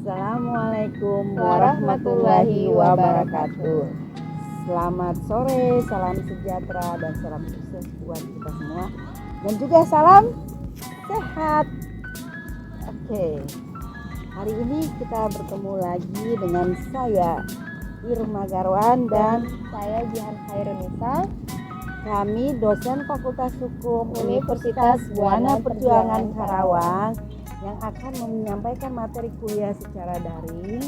Assalamualaikum warahmatullahi wabarakatuh. Selamat sore, salam sejahtera dan salam sukses buat kita semua. Dan juga salam sehat. Oke, hari ini kita bertemu lagi dengan saya Irma Garwan dan saya Jihan Khairunisa. kami dosen Fakultas Hukum Universitas Buana Perjuangan Karawang yang akan menyampaikan materi kuliah secara daring,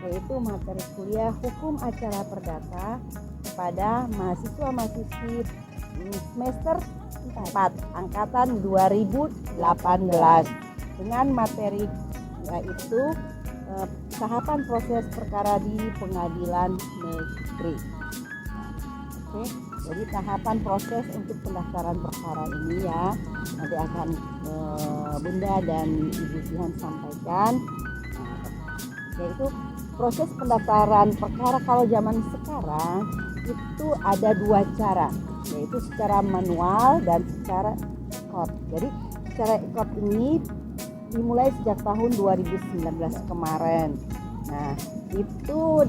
yaitu materi kuliah Hukum Acara Perdata kepada mahasiswa-mahasiswi semester 4 angkatan 2018 dengan materi yaitu tahapan proses perkara di pengadilan negeri. Oke, jadi tahapan proses untuk pendaftaran perkara ini ya nanti akan Bunda dan Ibu Jihan sampaikan, yaitu proses pendaftaran perkara kalau zaman sekarang itu ada dua cara, yaitu secara manual dan secara e-court. Jadi secara e-court ini dimulai sejak tahun 2019 kemarin. Nah itu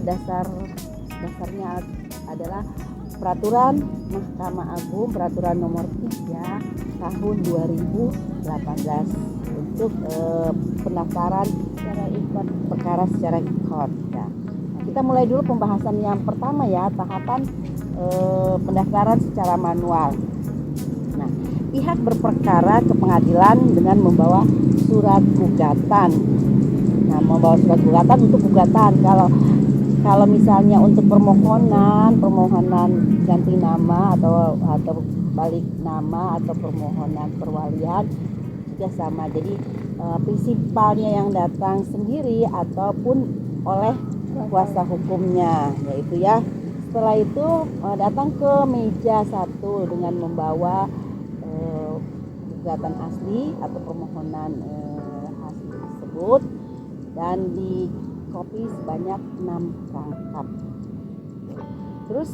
dasarnya adalah Peraturan Mahkamah Agung Peraturan Nomor 3 Tahun 2018 untuk pendaftaran secara e-court, perkara secara e-court ya. Nah, kita mulai dulu pembahasan yang pertama ya, tahapan pendaftaran secara manual. Nah, pihak berperkara ke pengadilan dengan membawa surat gugatan. Nah, membawa surat gugatan untuk gugatan. Kalau misalnya untuk permohonan ganti nama atau balik nama atau permohonan perwalian juga sama. Jadi prinsipalnya yang datang sendiri ataupun oleh kuasa hukumnya, yaitu ya. Setelah itu datang ke meja 1 dengan membawa gugatan asli atau permohonan asli tersebut dan di kopi sebanyak 6 rangkap. Terus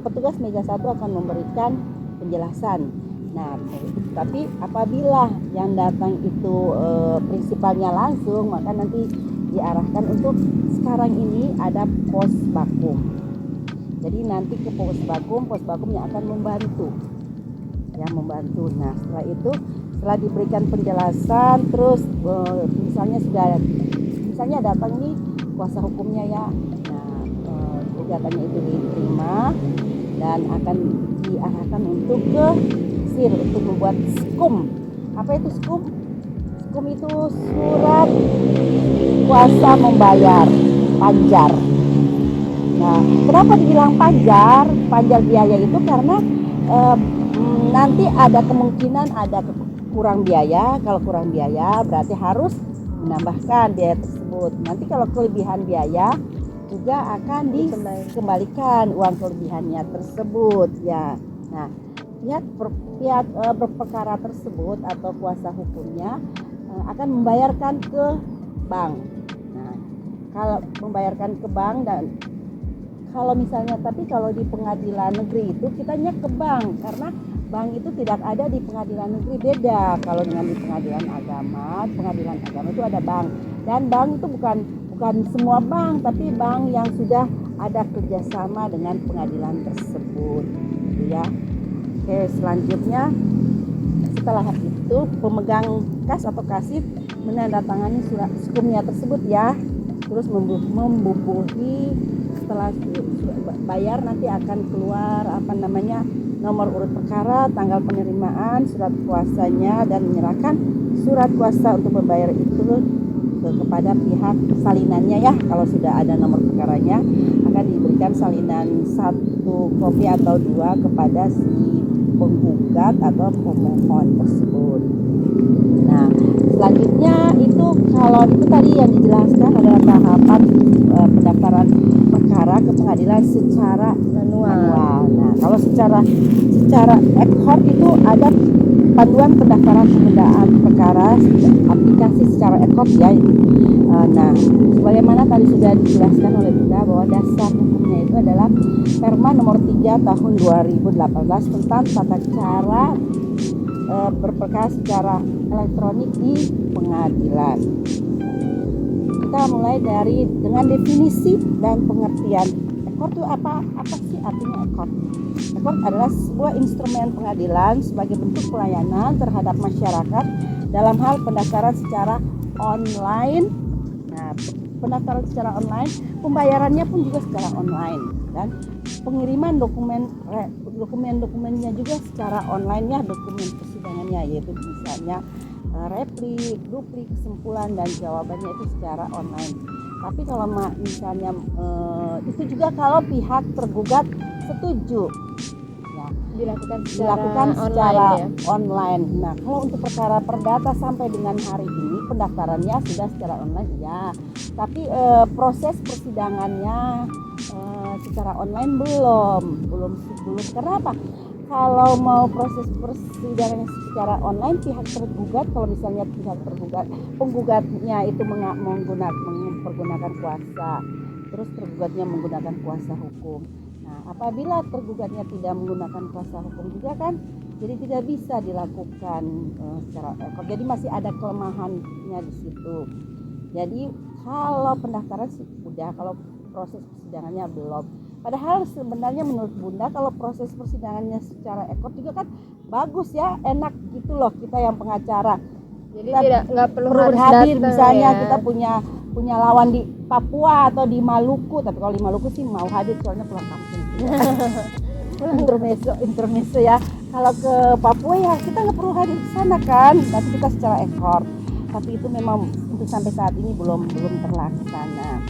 petugas meja 1 akan memberikan penjelasan. Nah, tapi apabila yang datang itu prinsipalnya langsung, maka nanti diarahkan untuk sekarang ini ada pos bakum. Jadi nanti ke pos bakum yang akan membantu. Nah, setelah diberikan penjelasan, terus misalnya datang nih kuasa hukumnya ya, nah gugatannya itu diterima dan akan diarahkan untuk ke SIR untuk membuat SKUM. Apa itu SKUM? SKUM itu surat kuasa membayar panjar. Nah, kenapa dibilang panjar biaya itu karena nanti ada kemungkinan ada kurang biaya. Kalau kurang biaya berarti harus menambahkan biaya tersebut. Nanti kalau kelebihan biaya juga akan dikembalikan uang kelebihannya tersebut ya. Nah, pihak berperkara tersebut atau kuasa hukumnya akan membayarkan ke bank. Nah, kalau membayarkan ke bank dan kalau misalnya tapi di pengadilan negeri itu kitanya ke bank karena bank itu tidak ada di pengadilan negeri, beda kalau dengan di pengadilan agama itu ada bank, dan bank itu bukan semua bank, tapi bank yang sudah ada kerjasama dengan pengadilan tersebut gitu ya. Oke, selanjutnya setelah itu pemegang kas atau kasir menandatangani surat SKUM-nya tersebut ya, terus membubuhi. Setelah bayar nanti akan keluar nomor urut perkara, tanggal penerimaan, surat kuasanya, dan menyerahkan surat kuasa untuk membayar itu kepada pihak salinannya ya. Kalau sudah ada nomor perkaranya akan diberikan salinan 1 kopi atau 2 kepada si penggugat atau pemohon tersebut. Nah, selanjutnya itu kalau itu tadi yang dijelaskan adalah tahapan pendaftaran perkara ke pengadilan secara manual. Nah, kalau secara e-court itu ada panduan pendaftaran penundaan perkara aplikasi secara e-court ya. Nah, sebagaimana tadi sudah dijelaskan oleh Bunda bahwa dasar hukumnya itu adalah Perma nomor 3 tahun 2018 tentang tata cara berperkara secara elektronik di pengadilan. Kita mulai dari dengan definisi dan pengertian. Ekor itu apa sih artinya ekor? Ekor adalah sebuah instrumen pengadilan sebagai bentuk pelayanan terhadap masyarakat dalam hal pendaftaran secara online. Nah, pendaftaran secara online, pembayarannya pun juga secara online, dan pengiriman dokumennya juga secara online ya, dokumen persidangannya, yaitu misalnya replik, duplik, kesimpulan dan jawabannya itu secara online. Tapi kalau misalnya itu juga kalau pihak tergugat setuju, ya, Dilakukan secara online. Nah, kalau untuk perkara perdata sampai dengan hari ini pendaftarannya sudah secara online, ya. Tapi proses persidangannya secara online belum. Kenapa? Kalau mau proses persidangan secara online, pihak tergugat, kalau misalnya pihak tergugat, penggugatnya itu mempergunakan kuasa, terus tergugatnya menggunakan kuasa hukum. Nah, apabila tergugatnya tidak menggunakan kuasa hukum juga kan, jadi tidak bisa dilakukan secara ekor. Jadi masih ada kelemahannya di situ. Jadi kalau pendaftaran sih udah, kalau proses persidangannya belum. Padahal sebenarnya menurut Bunda kalau proses persidangannya secara ekor juga kan bagus ya, enak gitu loh kita yang pengacara. Jadi Kita nggak perlu hadir datang, misalnya ya. Kita punya lawan di Papua atau di Maluku, tapi kalau di Maluku sih mau hadir soalnya pulang kampung. intermezzo ya. Kalau ke Papua ya kita nggak perlu hadir ke sana kan, tapi kita secara ekor. Tapi itu memang untuk sampai saat ini belum terlaksana.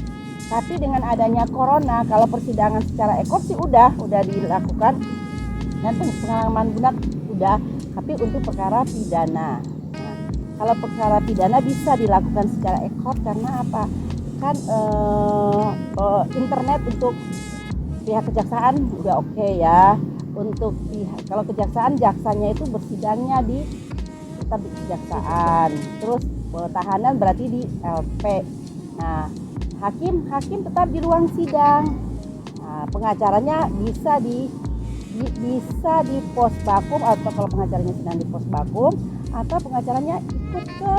Tapi dengan adanya corona, kalau persidangan secara ekor sih udah dilakukan, dan pengalaman Bunda udah, tapi untuk perkara pidana. Nah, kalau perkara pidana bisa dilakukan secara ekor karena apa? Kan internet untuk pihak kejaksaan udah oke ya. Untuk kalau kejaksaan, jaksanya itu bersidangnya tetap di kejaksaan. Terus tahanan berarti di LP. Nah, hakim tetap di ruang sidang. Nah, pengacaranya bisa di pos bakum, atau kalau pengacaranya sedang di pos bakum, atau pengacaranya ikut ke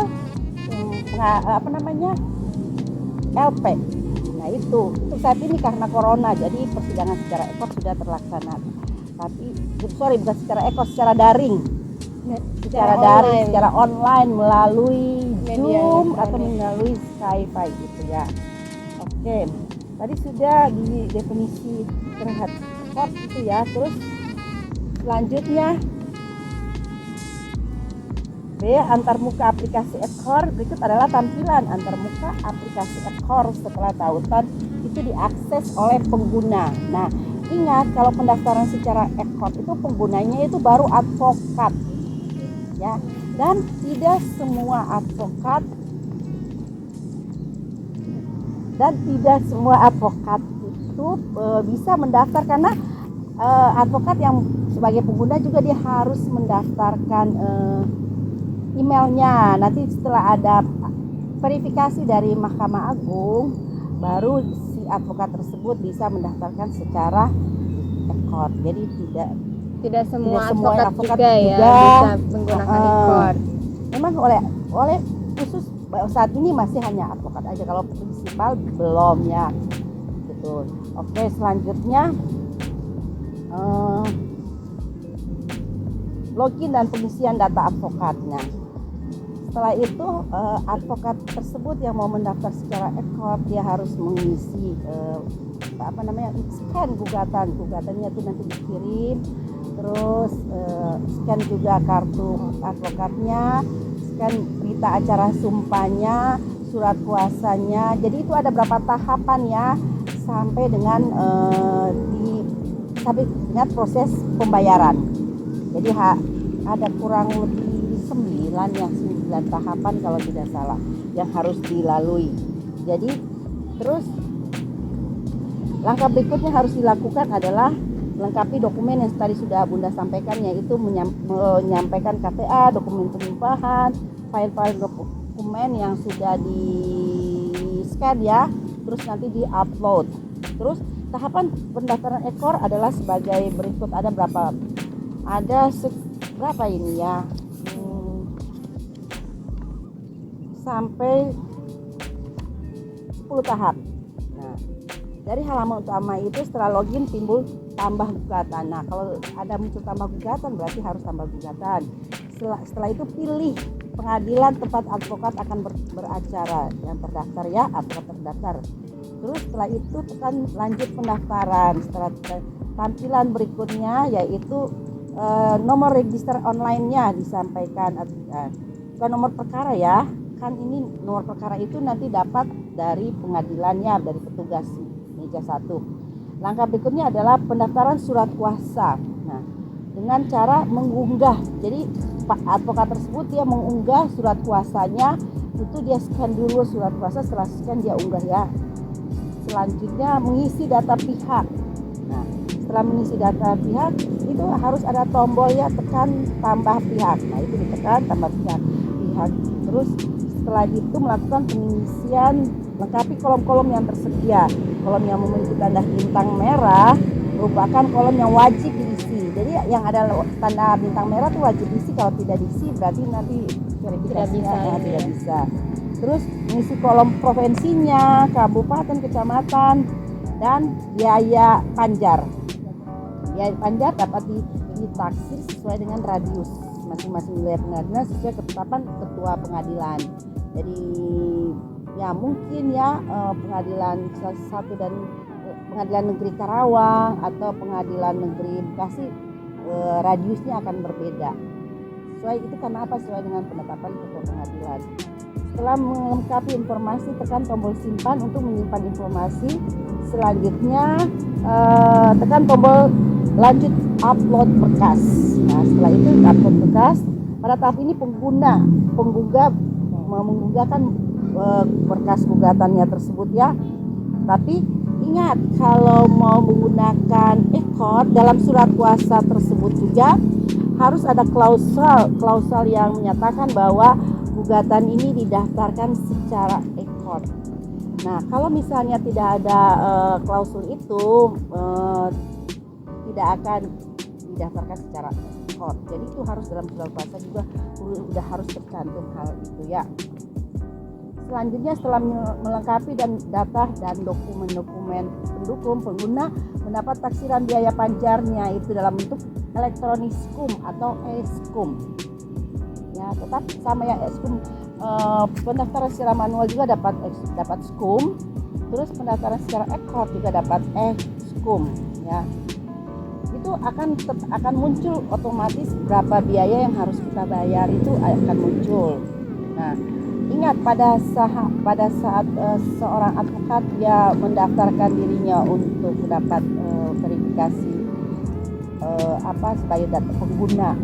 LP. Nah, itu untuk saat ini karena corona, jadi persidangan secara ekor sudah terlaksana. Tapi bukan secara ekor, secara daring. Secara online melalui Zoom atau melalui Skype gitu ya. Oke, tadi sudah di definisi terhadap ekor itu ya. Terus selanjutnya B, antarmuka aplikasi ekor. Berikut adalah tampilan antarmuka aplikasi ekor setelah tautan itu diakses oleh pengguna. Nah, ingat kalau pendaftaran secara ekor itu penggunanya itu baru advokat ya, dan tidak semua advokat itu bisa mendaftar, karena advokat yang sebagai pengguna juga dia harus mendaftarkan emailnya. Nanti setelah ada verifikasi dari Mahkamah Agung, baru si advokat tersebut bisa mendaftarkan secara ekor. Jadi tidak semua advokat juga juga bisa menggunakan ekor. Memang oleh khusus saat ini masih hanya advokat aja, kalau prinsipal belum ya gitu. Oke, selanjutnya login dan pengisian data advokatnya. Setelah itu advokat tersebut yang mau mendaftar secara ekor, dia harus mengisi scan gugatannya itu nanti dikirim. Terus scan juga kartu advokatnya, scan berita acara sumpahnya, surat kuasanya. Jadi itu ada berapa tahapan ya sampai dengan proses pembayaran. Jadi ada kurang lebih 9 tahapan kalau tidak salah yang harus dilalui. Jadi terus langkah berikutnya harus dilakukan adalah lengkapi dokumen yang tadi sudah Bunda sampaikan, yaitu menyampaikan KTA, dokumen pengupahan, file-file dokumen yang sudah di scan ya, terus nanti di upload. Terus tahapan pendaftaran ekor adalah sebagai berikut. Ada berapa ini ya, sampai 10 tahap. Nah, dari halaman utama itu setelah login timbul tambah gugatan. Nah, kalau ada muncul tambah gugatan berarti harus tambah gugatan. Setelah itu pilih pengadilan tempat advokat akan beracara yang terdaftar ya, advokat terdaftar. Terus setelah itu tekan lanjut pendaftaran. Setelah tampilan berikutnya yaitu nomor register online-nya disampaikan. Bukan nomor perkara ya, kan ini nomor perkara itu nanti dapat dari pengadilannya, dari petugas meja 1. Langkah berikutnya adalah pendaftaran surat kuasa. Nah, dengan cara mengunggah. Jadi Pak advokat tersebut dia mengunggah surat kuasanya, itu dia scan dulu surat kuasa, setelah scan dia unggah ya. Selanjutnya mengisi data pihak. Nah, setelah mengisi data pihak itu harus ada tombol ya, tekan tambah pihak. Nah, itu ditekan tambah pihak. Terus setelah itu melakukan pengisian, lengkapi kolom-kolom yang tersedia. Kolom yang memiliki tanda bintang merah merupakan kolom yang wajib diisi. Jadi yang ada tanda bintang merah itu wajib diisi, kalau tidak diisi berarti nanti verifikasinya tidak bisa. Terus mengisi kolom provinsinya, kabupaten, kecamatan, dan biaya panjar. Biaya panjar dapat ditaksir sesuai dengan radius masing-masing wilayah pengadilan sesuai ketetapan ketua pengadilan. Jadi ya mungkin ya pengadilan satu dan pengadilan negeri Karawang atau pengadilan negeri Bekasi radiusnya akan berbeda. Sesuai itu karena apa? Sesuai dengan penetapan ketua pengadilan. Setelah melengkapi informasi, tekan tombol simpan untuk menyimpan informasi. Selanjutnya tekan tombol lanjut upload berkas. Nah, setelah itu upload berkas. Pada tahap ini penggunah mengunggahkan berkas gugatannya tersebut ya. Tapi ingat, kalau mau menggunakan e-court dalam surat kuasa tersebut juga harus ada klausal yang menyatakan bahwa gugatan ini didaftarkan secara e-court. Nah, kalau misalnya tidak ada klausul itu tidak akan didaftarkan secara e-court. Jadi itu harus dalam surat kuasa juga sudah harus tercantum hal itu ya. Selanjutnya setelah melengkapi dan data dan dokumen-dokumen pendukung, pengguna mendapat taksiran biaya panjarnya itu dalam bentuk elektronik SKUM atau e-SKUM. Ya, tetap sama ya e-SKUM. Pendaftaran secara manual juga dapat SKUM. Terus pendaftaran secara e-court juga dapat e-SKUM ya. Itu akan muncul otomatis berapa biaya yang harus kita bayar, itu akan muncul. Nah, ingat pada saat seorang advokat dia mendaftarkan dirinya untuk mendapat verifikasi sebagai data pengguna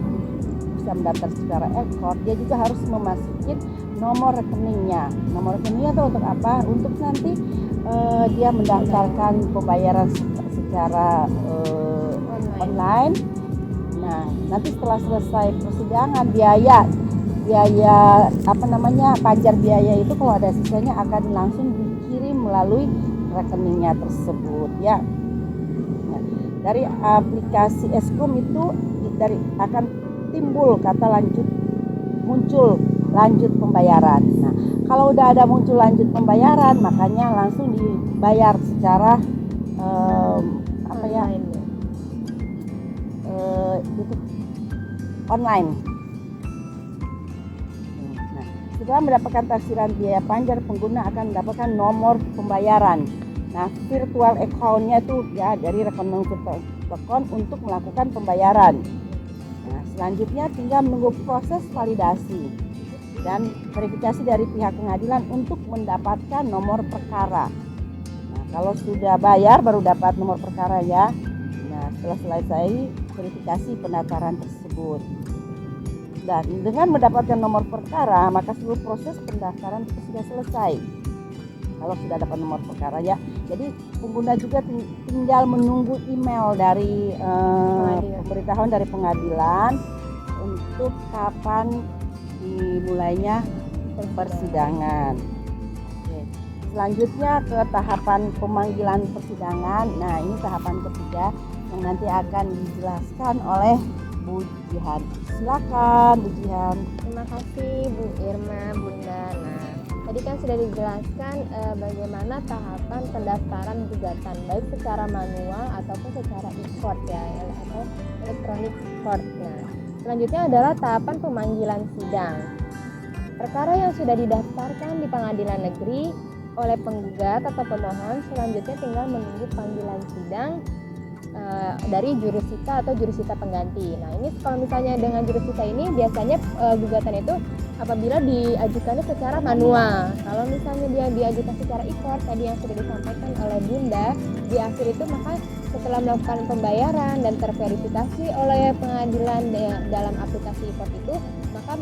bisa mendaftar secara e-court, dia juga harus memastikan nomor rekeningnya. Nomor rekeningnya itu untuk apa? Untuk nanti dia mendaftarkan pembayaran secara online. Nah, nanti setelah selesai persidangan panjar biaya itu kalau ada sisanya akan langsung dikirim melalui rekeningnya tersebut ya. Nah, dari aplikasi e-SKUM itu akan timbul kata muncul lanjut pembayaran. Nah, kalau udah ada muncul lanjut pembayaran, makanya langsung dibayar secara online. Nah, setelah mendapatkan taksiran biaya panjar, pengguna akan mendapatkan nomor pembayaran. Nah, virtual account-nya itu ya dari rekening virtual account untuk melakukan pembayaran. Nah, selanjutnya tinggal menunggu proses validasi dan verifikasi dari pihak pengadilan untuk mendapatkan nomor perkara. Nah, kalau sudah bayar baru dapat nomor perkara ya. Nah, setelah selesai verifikasi pendaftaran tersebut. Dan dengan mendapatkan nomor perkara, maka seluruh proses pendaftaran itu sudah selesai. Kalau sudah dapat nomor perkara ya. Jadi pengguna juga tinggal menunggu email dari pemberitahuan dari pengadilan untuk kapan dimulainya persidangan. Oke. Selanjutnya ke tahapan pemanggilan persidangan. Nah, ini tahapan ketiga yang nanti akan dijelaskan oleh Bu Jihan. Silakan Bu Jihan. Terima kasih Bu Irma, Bunda. Nah, Tadi kan sudah dijelaskan bagaimana tahapan pendaftaran gugatan baik secara manual ataupun secara e-court ya atau electronic court. Nah, selanjutnya adalah tahapan pemanggilan sidang. Perkara yang sudah didaftarkan di pengadilan negeri oleh penggugat atau pemohon selanjutnya tinggal menunggu panggilan sidang dari jurusita atau jurusita pengganti. Nah, ini kalau misalnya dengan jurusita ini biasanya gugatan itu apabila diajukannya secara manual. Kalau misalnya dia diajukan secara e-court tadi yang sudah disampaikan oleh Bunda di akhir itu, maka setelah melakukan pembayaran dan terverifikasi oleh pengadilan dalam aplikasi e-court itu, maka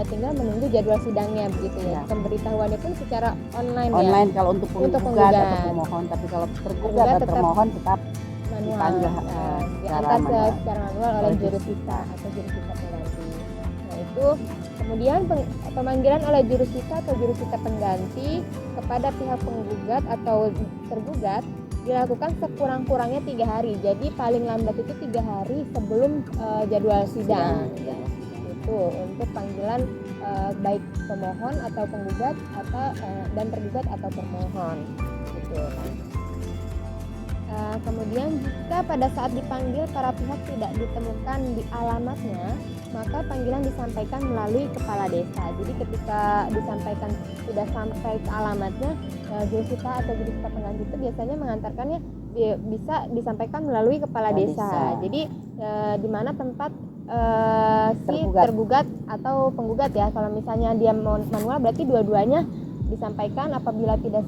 tinggal menunggu jadwal sidangnya begitu ya. Pemberitahuannya pun secara online ya. Online kalau untuk penggugat atau pemohon, tapi kalau tergugat atau termohon tetap dipanggil secara manual oleh jurusita atau jurusita pengganti. Nah, itu kemudian pemanggilan oleh jurusita atau jurusita pengganti kepada pihak penggugat atau tergugat dilakukan sekurang-kurangnya 3 hari. Jadi paling lambat itu 3 hari sebelum jadwal sidang. Ya. Itu untuk panggilan baik pemohon atau penggugat atau dan tergugat atau termohon. Gitu. Kemudian jika pada saat dipanggil para pihak tidak ditemukan di alamatnya, maka panggilan disampaikan melalui kepala desa. Jadi ketika disampaikan sudah sampai ke alamatnya, jurusita atau jurusita pengganti itu biasanya mengantarkannya bisa disampaikan melalui kepala desa. Jadi di mana tempat si tergugat atau penggugat ya. Kalau misalnya dia manual berarti dua-duanya disampaikan, apabila tidak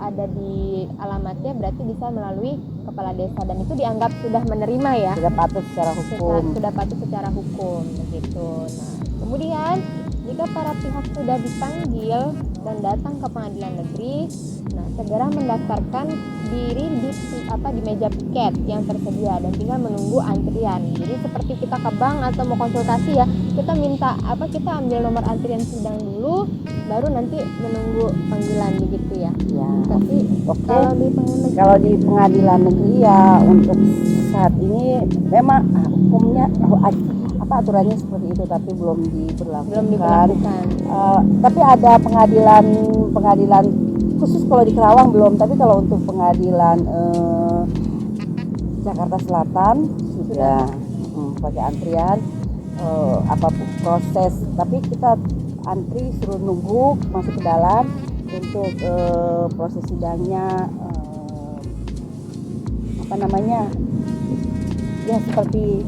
ada di alamatnya berarti bisa melalui kepala desa dan itu dianggap sudah menerima ya, sudah patuh secara hukum, sudah patuh secara hukum begitu. Nah, kemudian jika para pihak sudah dipanggil dan datang ke pengadilan negeri, nah segera mendaftarkan diri di meja piket yang tersedia dan tinggal menunggu antrian. Jadi seperti kita ke bank atau mau konsultasi ya, kita ambil nomor antrian sidang dulu, baru nanti menunggu panggilan begitu ya. Ya. Tapi kalau di pengadilan negeri ya untuk saat ini memang hukumnya aturannya seperti itu, tapi belum diberlakukan. Tapi ada pengadilan khusus kalau di Kerawang belum, tapi kalau untuk pengadilan Jakarta Selatan sudah pakai antrian apapun proses, tapi kita antri suruh nunggu masuk ke dalam untuk proses sidangnya ya seperti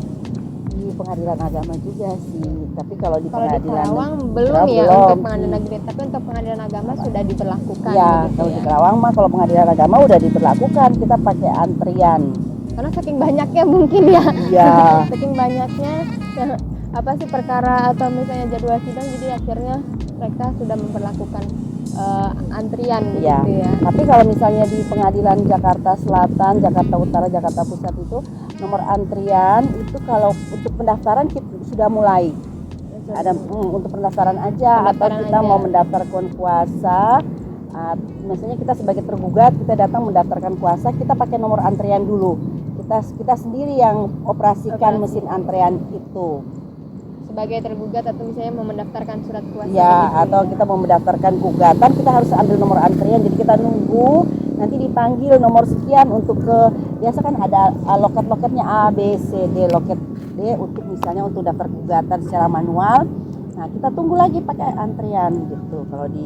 di pengadilan agama juga sih. Tapi kalau di Kerawang belum ya untuk pengadilan negeri, tapi untuk pengadilan agama sudah diberlakukan. Ya, kalau di Kerawang mah kalau pengadilan agama udah diberlakukan, kita pakai antrian. Karena saking banyaknya mungkin ya. Iya. Saking banyaknya perkara atau misalnya jadwal sidang, jadi akhirnya mereka sudah memperlakukan antrian ya. gitu ya. Tapi kalau misalnya di pengadilan Jakarta Selatan, Jakarta Utara, Jakarta Pusat itu nomor antrian itu kalau untuk pendaftaran kita sudah mulai. Ada untuk pendaftaran aja atau kita mau mendaftarkan kuasa. Misalnya kita sebagai tergugat, kita datang mendaftarkan kuasa, kita pakai nomor antrian dulu. Kita sendiri yang operasikan mesin antrian itu. Sebagai tergugat atau misalnya mau mendaftarkan surat kuasa ya, atau kita mau mendaftarkan gugatan, kita harus ambil nomor antrian. Jadi kita nunggu nanti dipanggil nomor sekian untuk biasa kan ada loket-loketnya A, B, C, D, loket D untuk misalnya untuk daftar gugatan secara manual. Nah, kita tunggu lagi pakai antrian gitu. Kalau di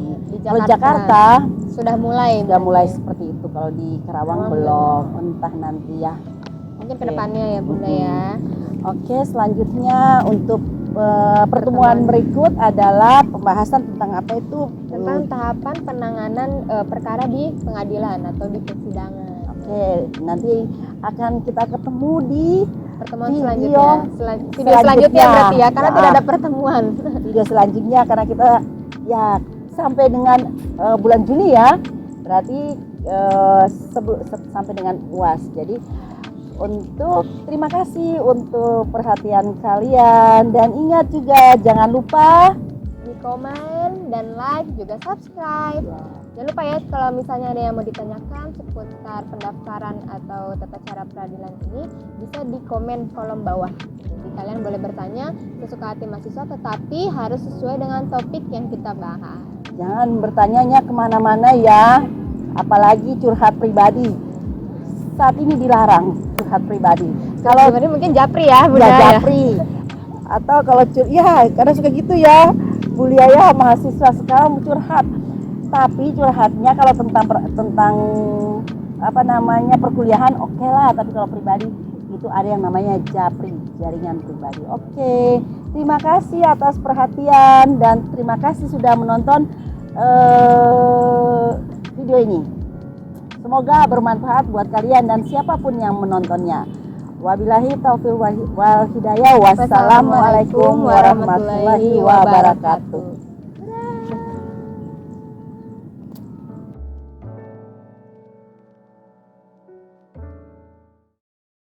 Jakarta sudah mulai seperti itu. Kalau di Kerawang belum, entah nanti ya. Mungkin kedepannya ya Bunda ya. Oke, selanjutnya untuk pertemuan berikut adalah pembahasan tentang apa itu? Tentang tahapan penanganan perkara di pengadilan atau di persidangan. Oke, nanti akan kita ketemu di pertemuan selanjutnya. Video selanjutnya berarti ya, karena tidak ada pertemuan. Video selanjutnya karena kita ya sampai dengan bulan Juni ya, berarti sampai dengan UAS. Jadi terima kasih untuk perhatian kalian, dan ingat juga jangan lupa di komen dan like juga subscribe. Jangan lupa ya, kalau misalnya ada yang mau ditanyakan seputar pendaftaran atau tata cara peradilan ini, bisa di komen kolom bawah. Jadi kalian boleh bertanya sesuka hati mahasiswa, tetapi harus sesuai dengan topik yang kita bahas. Jangan bertanyanya kemana-mana ya, apalagi curhat pribadi. Saat ini dilarang curhat pribadi. Kalau gimana mungkin japri ya, Bunda Ya ya. japri. Atau kalau ya kadang suka gitu ya. Bu Lia ya, mahasiswa sekarang curhat. Tapi curhatnya kalau tentang apa namanya perkuliahan oke lah, tapi kalau pribadi itu ada yang namanya japri, jaringan pribadi. Oke, terima kasih atas perhatian dan terima kasih sudah menonton video ini. Semoga bermanfaat buat kalian dan siapapun yang menontonnya. Wabillahi taufiq wal hidayah. Wassalamualaikum warahmatullahi wabarakatuh.